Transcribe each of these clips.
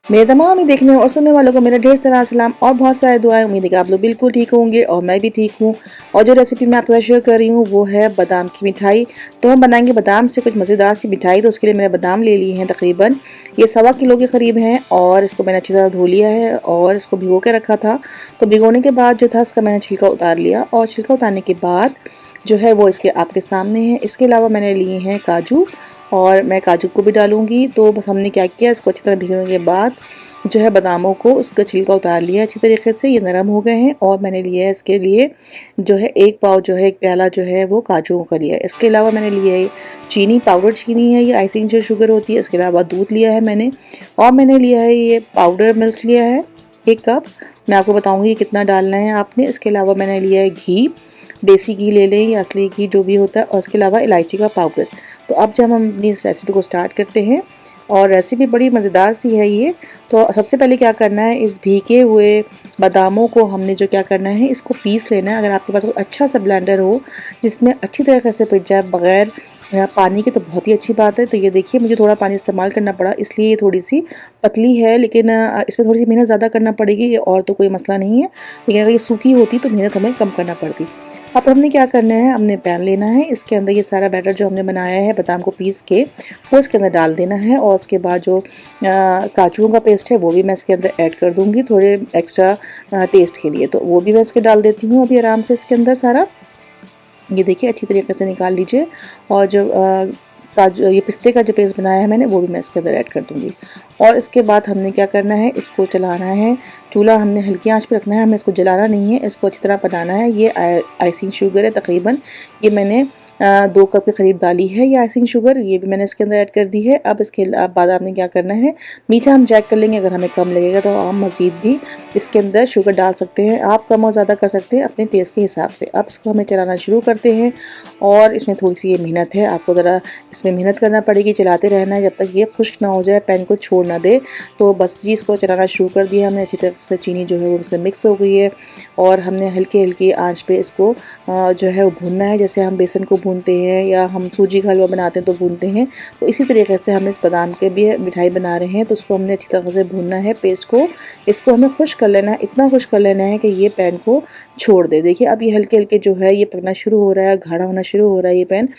मेरे तमाम ही देखने और सुनने वालों को मेरा ढेर सारा सलाम और बहुत सारे दुआएं। उम्मीद है कि आप लोग बिल्कुल ठीक होंगे और मैं भी ठीक हूँ। और जो रेसिपी मैं आपके साथ शेयर कर रही हूँ वो है बादाम की मिठाई। तो हम बनाएंगे बादाम से कुछ मज़ेदार सी मिठाई। तो उसके लिए मैंने बादाम ले लिए हैं, तकरीबन ये 1.25 किलो के करीब हैं। और इसको मैंने अच्छी तरह धो लिया है और इसको भिगो के रखा था। तो भिगोने के बाद जो था इसका मैंने छिलका उतार लिया और छिलका उतारने के बाद जो है वो इसके आपके सामने है। इसके अलावा मैंने लिए हैं काजू और मैं काजू को भी डालूंगी। तो बस हमने क्या किया, इसको अच्छी तरह भिगोने के बाद जो है बादामों को उसका छिलका उतार लिया अच्छी तरीके से। ये नरम हो गए हैं और मैंने लिया है इसके लिए जो है 1 पाव जो है 1 प्याला जो है वो काजू का लिया है। इसके अलावा मैंने लिया है चीनी, पाउडर चीनी है, ये आइसिंग जो शुगर होती है। इसके अलावा दूध लिया है मैंने और मैंने लिया है ये पाउडर मिल्क लिया है 1 कप। मैं आपको बताऊंगी कितना डालना है आपने। इसके अलावा मैंने लिया है घी, देसी घी ले लें या असली घी जो भी होता है। और इसके अलावा इलायची का पाउडर। तो अब जब हम अपनी इस रेसिपी को स्टार्ट करते हैं और रेसिपी बड़ी मज़ेदार सी है ये। तो सबसे पहले क्या करना है, इस भीगे हुए बादामों को हमने जो क्या करना है इसको पीस लेना है। अगर आपके पास कोई अच्छा सा ब्लेंडर हो जिसमें अच्छी तरीके से पिस जाए बगैर पानी की, तो बहुत ही अच्छी बात है। तो ये देखिए मुझे थोड़ा पानी इस्तेमाल करना पड़ा, इसलिए ये थोड़ी सी पतली है, लेकिन इसमें थोड़ी सी मेहनत ज़्यादा करना पड़ेगी और तो कोई मसला नहीं है। लेकिन अगर ये सूखी होती तो मेहनत हमें कम करना पड़ती। अब हमने क्या करना है, हमने पैन लेना है, इसके अंदर ये सारा बैटर जो हमने बनाया है बादाम को पीस के वो इसके अंदर डाल देना है। और उसके बाद जो काजुओं का पेस्ट है वो भी मैं इसके अंदर ऐड कर दूंगी थोड़े एक्स्ट्रा टेस्ट के लिए। तो वो भी मैं इसके डाल देती हूँ अभी आराम से इसके अंदर सारा। ये देखिए अच्छी तरीके से निकाल लीजिए। और जो काजू ये पिस्ते का जो पेस्ट बनाया है मैंने वो भी मैं इसके अंदर ऐड कर दूंगी। और इसके बाद हमने क्या करना है, इसको चलाना है। चूल्हा हमने हल्की आंच पे रखना है, हमें इसको जलाना नहीं है, इसको अच्छी तरह बनाना है। ये आइसिंग शुगर है, तकरीबन ये मैंने 2 कप के करीब डाली है ये आइसिंग शुगर, ये भी मैंने इसके अंदर ऐड कर दी है। अब इसके बाद आपने क्या करना है, मीठा हम चेक कर लेंगे, अगर हमें कम लगेगा तो हम मज़ीद भी इसके अंदर शुगर डाल सकते हैं। आप कम और ज़्यादा कर सकते हैं अपने टेस्ट के हिसाब से। अब इसको हमें चलाना शुरू करते हैं और इसमें थोड़ी सी ये मेहनत है, आपको ज़रा इसमें मेहनत करना पड़ेगी, चलाते रहना है जब तक ये खुश्क ना हो जाए, पैन को छोड़ ना दे। तो बस जी इसको चलाना शुरू कर दिया हमने। अच्छी तरह से चीनी जो है वो इससे मिक्स हो गई है और हमने हल्की हल्की आंच पे इसको जो है वो भूनना है, जैसे हम बेसन को भूनते हैं या हम सूजी का हलवा बनाते हैं तो भूनते हैं। तो इसी तरीके से हम इस बादाम के भी मिठाई बना रहे हैं। तो उसको हमने अच्छी तरह से भूनना है पेस्ट को, इसको हमें खुश कर लेना है, इतना खुश कर लेना है कि ये पैन को छोड़ दे। देखिए अब ये हल्के हल्के जो है ये पकना शुरू हो रहा है, गाढ़ा होना शुरू हो रहा है ये पैन।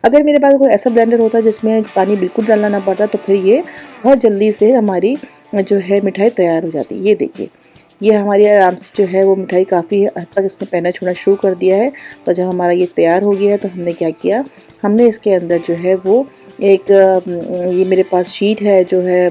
अगर मेरे पास कोई ऐसा ब्लेंडर होता जिसमें पानी बिल्कुल डालना ना पड़ता तो फिर ये बहुत जल्दी से हमारी जो है मिठाई तैयार हो जाती। ये देखिए ये हमारी आराम से जो है वो मिठाई काफ़ी हद तक इसने पैना छोड़ना शुरू कर दिया है। तो जब हमारा ये तैयार हो गया है तो हमने क्या किया, हमने इसके अंदर जो है वो एक ये मेरे पास शीट है जो है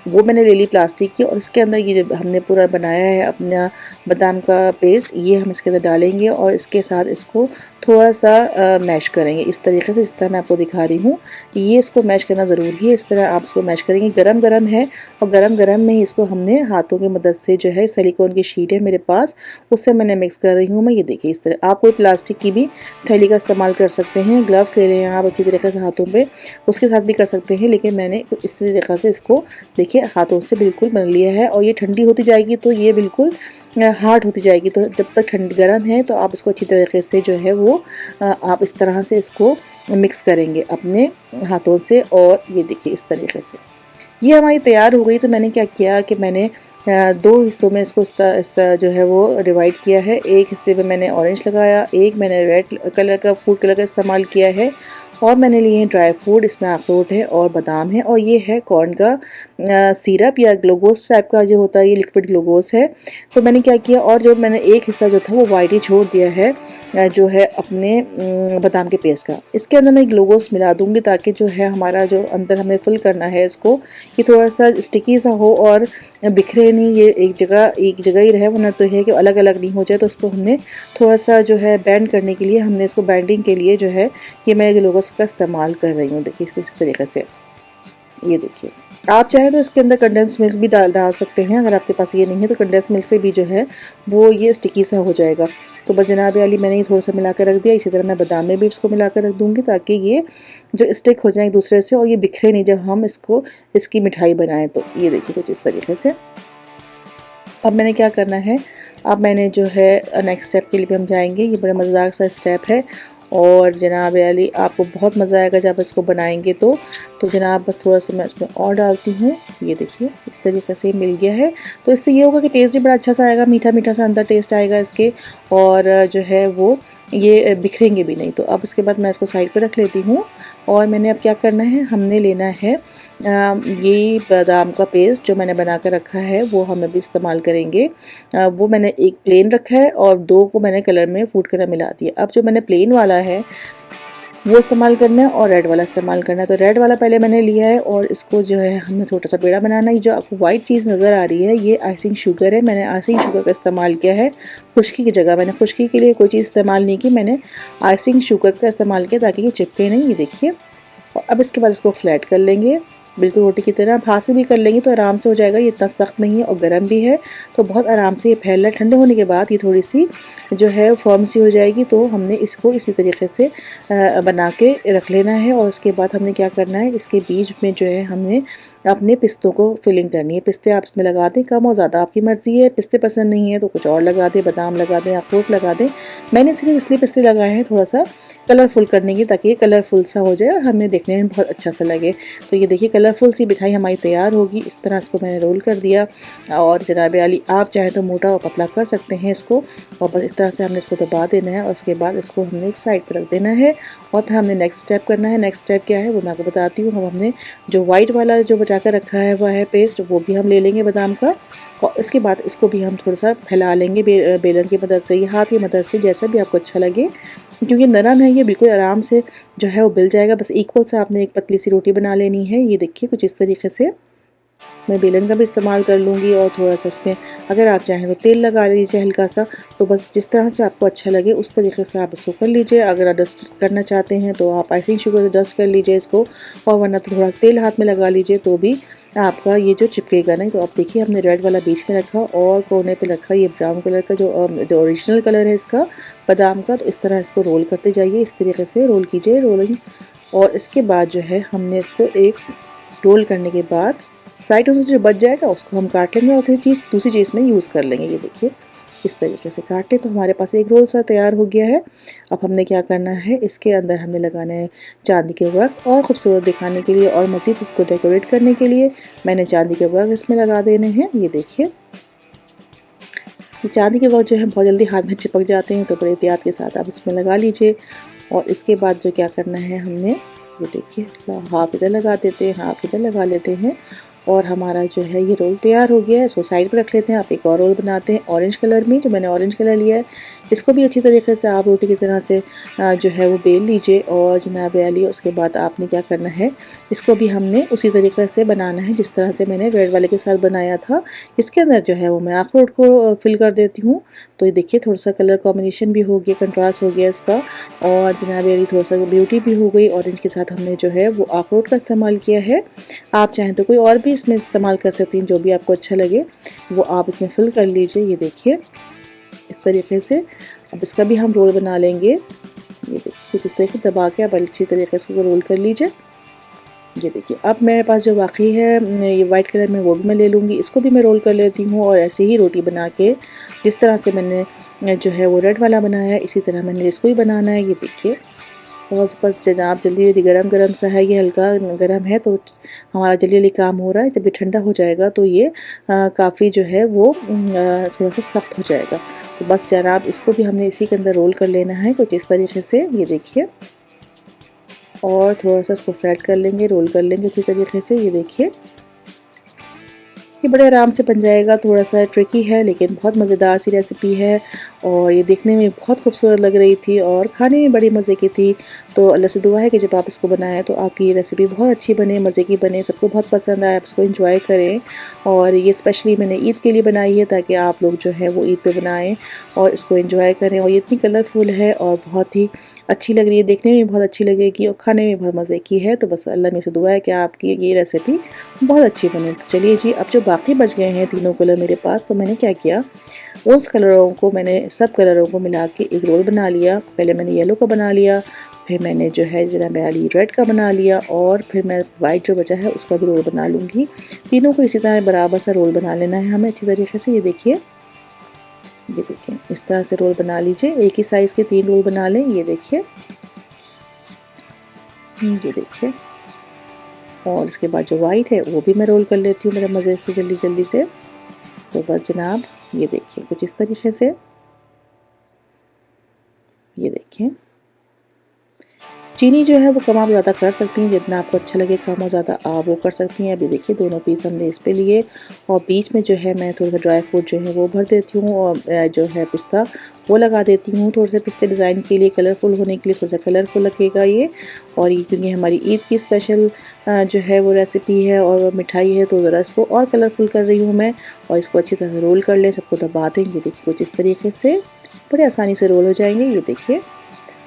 वो मैंने ले ली प्लास्टिक की, और इसके अंदर ये जो हमने पूरा बनाया है अपना बादाम का पेस्ट ये हम इसके अंदर डालेंगे और इसके साथ इसको थोड़ा सा मैश करेंगे इस तरीके से, इस तरह मैं आपको दिखा रही हूँ। ये इसको मैश करना ज़रूरी है, इस तरह आप इसको मैश करेंगे। गरम गरम है और गरम गरम में ही इसको हमने हाथों की मदद से जो है सिलिकॉन की शीट है मेरे पास उससे मैंने मिक्स कर रही हूँ मैं। ये देखिए इस तरह आप कोई प्लास्टिक की भी थैली का इस्तेमाल कर सकते हैं, ग्लव्स ले लें आप अच्छी तरीके से हाथों पे, उसके साथ भी कर सकते हैं। लेकिन मैंने इस तरीके से इसको देखिए हाथों से बिल्कुल बन लिया है। और ये ठंडी होती जाएगी तो ये बिल्कुल हार्ड होती जाएगी। तो जब तक ठंड गर्म है तो आप इसको अच्छी तरीके से जो है वो आप इस तरह से इसको मिक्स करेंगे अपने हाथों से। और ये देखिए इस तरीके से ये हमारी तैयार हो गई। तो मैंने क्या किया कि मैंने 2 हिस्सों में इसको इस जो है वो डिवाइड किया है। एक हिस्से में मैंने ऑरेंज लगाया, एक मैंने रेड कलर का फूड कलर का इस्तेमाल किया है। और मैंने लिए हैं ड्राई फ्रूट, इसमें अखरोट है और बादाम है। और ये है कॉर्न का सिरप या ग्लूकोज टाइप का जो होता है, ये लिक्विड ग्लूकोज है। तो मैंने क्या किया, और जो मैंने एक हिस्सा जो था वो वाइट ही छोड़ दिया है जो है अपने बादाम के पेस्ट का। इसके अंदर मैं ग्लूकोज मिला दूंगी ताकि जो है हमारा जो अंदर हमें फिल करना है इसको, ये थोड़ा सा स्टिकी सा हो और बिखरे नहीं, ये एक जगह ही रहे, वरना तो है कि अलग अलग नहीं हो जाए। तो उसको हमने थोड़ा सा जो है बैंड करने के लिए, हमने इसको बैंडिंग के लिए जो है ये मैं ग्लूकोज का इस्तेमाल कर रही हूँ। देखिए इसको इस तरीके से, ये देखिए आप चाहे तो इसके अंदर कंडेंस मिल्क भी डाल सकते हैं। अगर आपके पास ये नहीं है तो कंडेंस मिल्क से भी जो है वो ये स्टिकी सा हो जाएगा। तो बस जनाब अली मैंने ये थोड़ा सा मिला कर रख दिया। इसी तरह मैं बादाम में भी इसको मिला कर रख दूँगी ताकि ये जो स्टिक हो जाए एक दूसरे से और ये बिखरे नहीं जब हम इसकी मिठाई बनाएं। तो ये देखिए कुछ इस तरीके से। अब मैंने क्या करना है, अब मैंने जो है नेक्स्ट स्टेप के लिए भी हम जाएंगे। ये बड़ा मज़ेदार सा स्टेप है और जनाब अली आपको बहुत मज़ा आएगा जब इसको बनाएंगे तो जनाब बस थोड़ा सा मैं इसमें और डालती हूँ। ये देखिए इस तरीके से मिल गया है। तो इससे ये होगा कि टेस्ट भी बड़ा अच्छा सा आएगा, मीठा मीठा सा अंदर टेस्ट आएगा इसके, और जो है वो ये बिखरेंगे भी नहीं। तो अब इसके बाद मैं इसको साइड पे रख लेती हूँ। और मैंने अब क्या करना है, हमने लेना है ये बादाम का पेस्ट जो मैंने बना कर रखा है वो हम अभी इस्तेमाल करेंगे। वो मैंने एक प्लेन रखा है और 2 को मैंने कलर में फूड कलर मिला दिया। अब जो मैंने प्लेन वाला है वो इस्तेमाल करना है और रेड वाला इस्तेमाल करना है। तो रेड वाला पहले मैंने लिया है और इसको जो है हमने छोटा सा पेड़ा बनाना है। जो आपको वाइट चीज़ नज़र आ रही है ये आइसिंग शुगर है। मैंने आइसिंग शुगर का इस्तेमाल किया है खुश्की की जगह। मैंने खुश्की के लिए कोई चीज़ इस्तेमाल नहीं की, मैंने आइसिंग शुगर का इस्तेमाल किया ताकि ये चिपके नहीं। ये देखिए। और अब इसके बाद इसको फ्लैट कर लेंगे बिल्कुल रोटी की तरह। हाथ से भी कर लेंगे तो आराम से हो जाएगा। ये इतना सख्त नहीं है और गर्म भी है तो बहुत आराम से ये फैल रहा है। ठंडे होने के बाद ये थोड़ी सी जो है फर्म सी हो जाएगी। तो हमने इसको इसी तरीके से बना के रख लेना है। और उसके बाद हमने क्या करना है, इसके बीच में जो है हमने अपने पिस्तों को फिलिंग करनी है। पिस्ते आप इसमें लगा दें, कम और ज़्यादा आपकी मर्ज़ी है। पिस्ते पसंद नहीं है तो कुछ और लगा दें, बादाम लगा दें, अखरोट लगा दें। मैंने सिर्फ इसलिए पिस्ते लगाए हैं थोड़ा सा कलरफुल करने की, ताकि ये कलरफुल सा हो जाए और हमें देखने में बहुत अच्छा सा लगे। तो ये देखिए कलरफुल सी मिठाई हमारी तैयार होगी। इस तरह इसको मैंने रोल कर दिया। और जनाब अली आप चाहें तो मोटा और पतला कर सकते हैं इसको। और बस इस तरह से हमने इसको दबा देना है और उसके बाद इसको हमने एक साइड पर रख देना है। और फिर हमने नेक्स्ट स्टेप करना है। नेक्स्ट स्टेप क्या है वो मैं आपको बताती हूँ। हमने जो वाइट वाला जो बचा कर रखा है वह है पेस्ट, वो भी हम ले लेंगे बादाम का। और इसके बाद इसको भी हम थोड़ा सा फैला लेंगे बेलन की मदद से या हाथ की मदद से, जैसा भी आपको अच्छा लगे। क्योंकि नरम है ये, बिल्कुल आराम से जो है वो बिल जाएगा। बस इक्वल से आपने एक पतली सी रोटी बना लेनी है। ये देखिए कुछ इस तरीके से। मैं बेलन का भी इस्तेमाल कर लूँगी और थोड़ा सा इसमें अगर आप चाहें तो तेल लगा लीजिए हल्का सा। तो बस जिस तरह से आपको अच्छा लगे उस तरीके से आप इसको कर लीजिए। अगर आप डस्ट करना चाहते हैं तो आप आइसिंग शुगर से डस्ट कर लीजिए इसको, और वरना तो थोड़ा तेल हाथ में लगा लीजिए तो भी आपका ये जो चिपकेगा नहीं। तो अब देखिए हमने रेड वाला बीच में रखा और कोने पे रखा ये ब्राउन कलर का जो ओरिजिनल कलर है इसका बादाम का। तो इस तरह इसको रोल करते जाइए, इस तरीके से रोल कीजिए रोलिंग। और इसके बाद जो है हमने इसको एक रोल करने के बाद साइड से जो बच जाएगा उसको हम काट लेंगे और दूसरी चीज़ में यूज़ कर लेंगे। ये देखिए इस तरीके से काटे तो हमारे पास एक रोल सा तैयार हो गया है। अब हमने क्या करना है, इसके अंदर हमने लगाना है चांदी के वर्क, और खूबसूरत दिखाने के लिए और मज़ीद इसको डेकोरेट करने के लिए मैंने चांदी के वर्क इसमें लगा देने हैं। ये देखिए चांदी के वर्क जो है बहुत जल्दी हाथ में चिपक जाते हैं, तो बड़े एहतियात के साथ आप इसमें लगा लीजिए। और इसके बाद जो क्या करना है हमने, ये देखिए हाफ इधर लगा देते हैं, हाफ इधर लगा लेते हैं और हमारा जो है ये रोल तैयार हो गया है। इसको साइड पर रख लेते हैं। आप एक और रोल बनाते हैं ऑरेंज कलर में, जो मैंने ऑरेंज कलर लिया है। इसको भी अच्छी तरीके से आप रोटी की तरह से जो है वो बेल लीजिए। और जनाब अली उसके बाद आपने क्या करना है, इसको भी हमने उसी तरीके से बनाना है जिस तरह से मैंने रेड वाले के साथ बनाया था। इसके अंदर जो है वो मैं अखरोट को फिल कर देती हूँ। तो ये देखिए थोड़ा सा कलर कॉम्बिनेशन भी हो गया, कंट्रास्ट हो गया इसका, और जनाब अली थोड़ा सा ब्यूटी भी हो गई। ऑरेंज के साथ हमने जो है वो अखरोट का इस्तेमाल किया है। आप चाहें तो कोई और भी इसमें इस्तेमाल कर सकती हैं, जो भी आपको अच्छा लगे वो आप इसमें फिल कर लीजिए। ये देखिए इस तरीके से। अब इसका भी हम रोल बना लेंगे। ये देखिए इस तरीके से दबा के आप अच्छी तरीके से इसको रोल कर लीजिए। ये देखिए अब मेरे पास जो बाकी है ये वाइट कलर में, वो भी मैं ले लूँगी। इसको भी मैं रोल कर लेती हूँ और ऐसे ही रोटी बना के जिस तरह से मैंने जो है वो रेड वाला बनाया है इसी तरह मैंने इसको भी बनाना है। ये देखिए बस जनाब जल्दी जल्दी गरम गरम सा है, ये हल्का गरम है तो हमारा जल्दी जल्दी काम हो रहा है। जब ये ठंडा हो जाएगा तो ये काफ़ी जो है वो थोड़ा सा सख्त हो जाएगा। तो बस जनाब इसको भी हमने इसी के अंदर रोल कर लेना है कुछ इस तरीके से। ये देखिए और थोड़ा सा इसको फ्लैट कर लेंगे, रोल कर लेंगे इसी तरीके से। ये देखिए ये बड़े आराम से बन जाएगा। थोड़ा सा ट्रिकी है लेकिन बहुत मज़ेदार सी रेसिपी है और ये देखने में बहुत खूबसूरत लग रही थी और खाने में बड़ी मज़े की थी। तो अल्लाह से दुआ है कि जब आप इसको बनाएं तो आपकी ये रेसिपी बहुत अच्छी बने, मज़े की बने, सबको बहुत पसंद आए, आप इसको एंजॉय करें। और ये स्पेशली मैंने ईद के लिए बनाई है ताकि आप लोग जो है वो ईद पे बनाएं और इसको एंजॉय करें। और ये इतनी कलरफुल है और बहुत ही अच्छी लग रही है, देखने में बहुत अच्छी लगेगी और खाने में बहुत मज़े की है। तो बस अल्लाह में से दुआ है कि आपकी ये रेसिपी बहुत अच्छी बने। तो चलिए जी, अब जो बाकी बच गए हैं तीनों कलर मेरे पास, तो मैंने क्या किया, उस कलरों को मैंने सब कलरों को मिला के एक रोल बना लिया। पहले मैंने येलो का बना लिया, फिर मैंने जो है जनाब अली रेड का बना लिया और फिर मैं वाइट जो बचा है उसका भी रोल बना लूँगी। तीनों को इसी तरह बराबर सा रोल बना लेना है हमें अच्छी तरीके से। ये देखिए इस तरह से रोल बना लीजिए, एक ही साइज़ के 3 रोल बना लें। ये देखिए ये देखिए। और इसके बाद जो वाइट है वो भी मैं रोल कर लेती हूँ मेरे मज़े से जल्दी जल्दी से। तो बस जनाब ये देखिए कुछ इस तरीके से, ये देखिए। चीनी जो है वो कम आप ज़्यादा कर सकती हैं, जितना आपको अच्छा लगे कम और ज़्यादा आप वो कर सकती हैं। अभी देखिए दोनों पीस हमने इस पे लिए और बीच में जो है मैं थोड़ा सा ड्राई फ्रूट जो है वो भर देती हूँ और जो है पिस्ता वो लगा देती हूँ। थोड़े से पिस्ते डिज़ाइन के लिए, कलरफुल होने के लिए, थोड़ा सा कलरफुल लगेगा ये। और ये क्योंकि हमारी ईद की स्पेशल जो है वो रेसिपी है और मिठाई है, तो ज़रा इसको और कलरफुल कर रही हूँ मैं। और इसको अच्छी तरह से रोल कर लें, सबको दबा दें। ये देखिए कुछ इस तरीके से बड़े आसानी से रोल हो जाएंगे। ये देखिए।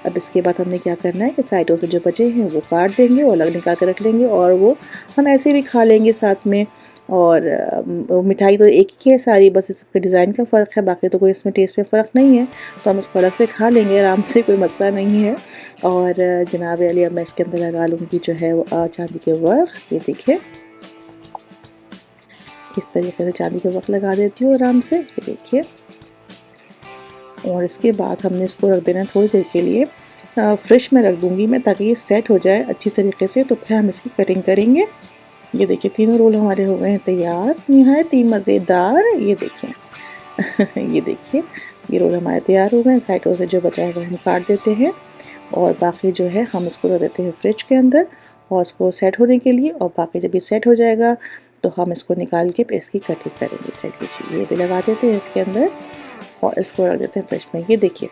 अब इसके बाद हमने क्या करना है कि साइडों से जो बचे हैं वो काट देंगे और अलग निकाल कर रख लेंगे, और वो हम ऐसे भी खा लेंगे साथ में। और मिठाई तो एक ही है सारी, बस इसके डिज़ाइन का फ़र्क है, बाकी तो कोई इसमें टेस्ट में फ़र्क नहीं है। तो हम इसको अलग से खा लेंगे आराम से, कोई मसला नहीं है। और जनाब अली, अब मैं इसके अंदर लगा लूँगी जो है वो चांदी के वर्क। ये देखिए इस तरीके से चांदी के वर्क लगा देती हूँ आराम से। ये देखिए। और इसके बाद हमने इसको रख देना थोड़ी देर के लिए फ्रिज में रख दूँगी मैं, ताकि ये सेट हो जाए अच्छी तरीके से। तो फिर हम इसकी कटिंग करेंगे। ये देखिए तीनों रोल हमारे हो गए हैं तैयार, नहायत ही मज़ेदार। ये देखिए ये देखिए ये रोल हमारे तैयार हो गए। साइडों से जो बचा है वो हम काट देते हैं और बाकी जो है हम इसको रख देते हैं फ्रिज के अंदर और इसको सेट होने के लिए। और बाकी जब ये सेट हो जाएगा तो हम इसको निकाल के इसकी कटिंग करेंगे। चलिए जी, ये भी लगा देते हैं इसके अंदर और इसको रख देते हैं फ्रिज में। ये देखिए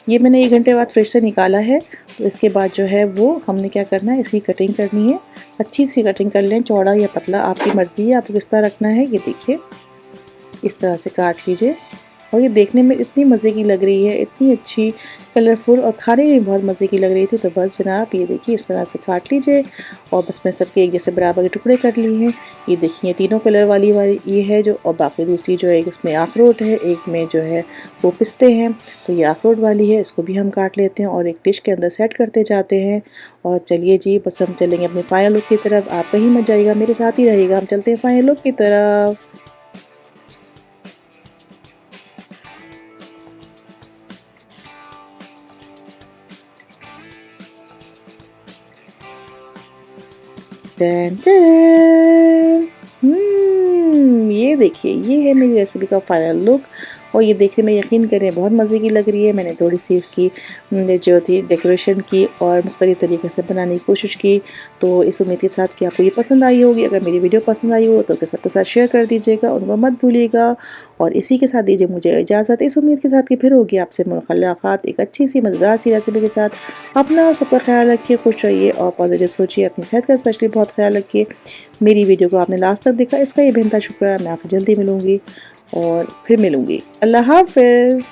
ये मैंने 1 घंटे बाद फ्रिज से निकाला है। तो इसके बाद जो है वो हमने क्या करना है, इसकी कटिंग करनी है। अच्छी सी कटिंग कर लें, चौड़ा या पतला आपकी मर्ज़ी है, आपको किस तरह रखना है। ये देखिए इस तरह से काट लीजिए। और ये देखने में इतनी मज़े की लग रही है, इतनी अच्छी कलरफुल, और खाने में बहुत मज़े की लग रही थी। तो बस जनाब ये देखिए इस तरह से काट लीजिए और बस मैं सबके एक जैसे बराबर के टुकड़े कर लिए हैं। ये देखिए तीनों कलर वाली ये है जो, और बाकी दूसरी जो है उसमें अखरोट है, एक में जो है वो पिस्ते हैं। तो ये अखरोट वाली है, इसको भी हम काट लेते हैं और एक डिश के अंदर सेट करते जाते हैं। और चलिए जी, बस हम चलेंगे अपने फाइनल लुक की तरफ। आप कहीं मत जाइएगा, मेरे साथ ही रहिएगा, हम चलते हैं फाइनल लुक की तरफ। टन टन। ये देखिए ये है मेरी रेसिपी का फाइनल लुक। और ये देखने में यकीन करें बहुत मज़े की लग रही है। मैंने थोड़ी सी इसकी जो थी डेकोरेशन की और मुख्तलिफ़ तरीके से बनाने की कोशिश की। तो इस उम्मीद के साथ कि आपको ये पसंद आई होगी। अगर मेरी वीडियो पसंद आई हो तो सबके साथ शेयर कर दीजिएगा, उनको मत भूलिएगा। और इसी के साथ दीजिए मुझे इजाज़त, इस उम्मीद के साथ कि फिर होगी आपसे मुलाकात एक अच्छी सी मज़ेदार सी रेसिपी के साथ। अपना और सबका ख्याल रखिए, खुश रहिए और पॉजिटिव सोचिए, अपनी सेहत का स्पेशली बहुत ख्याल रखिए। मेरी वीडियो को आपने लास्ट तक देखा, इसका ये बेहद शुक्रिया। मैं आपसे जल्दी मिलूँगी और फिर मिलूँगी। अल्लाह हाफ़िज़।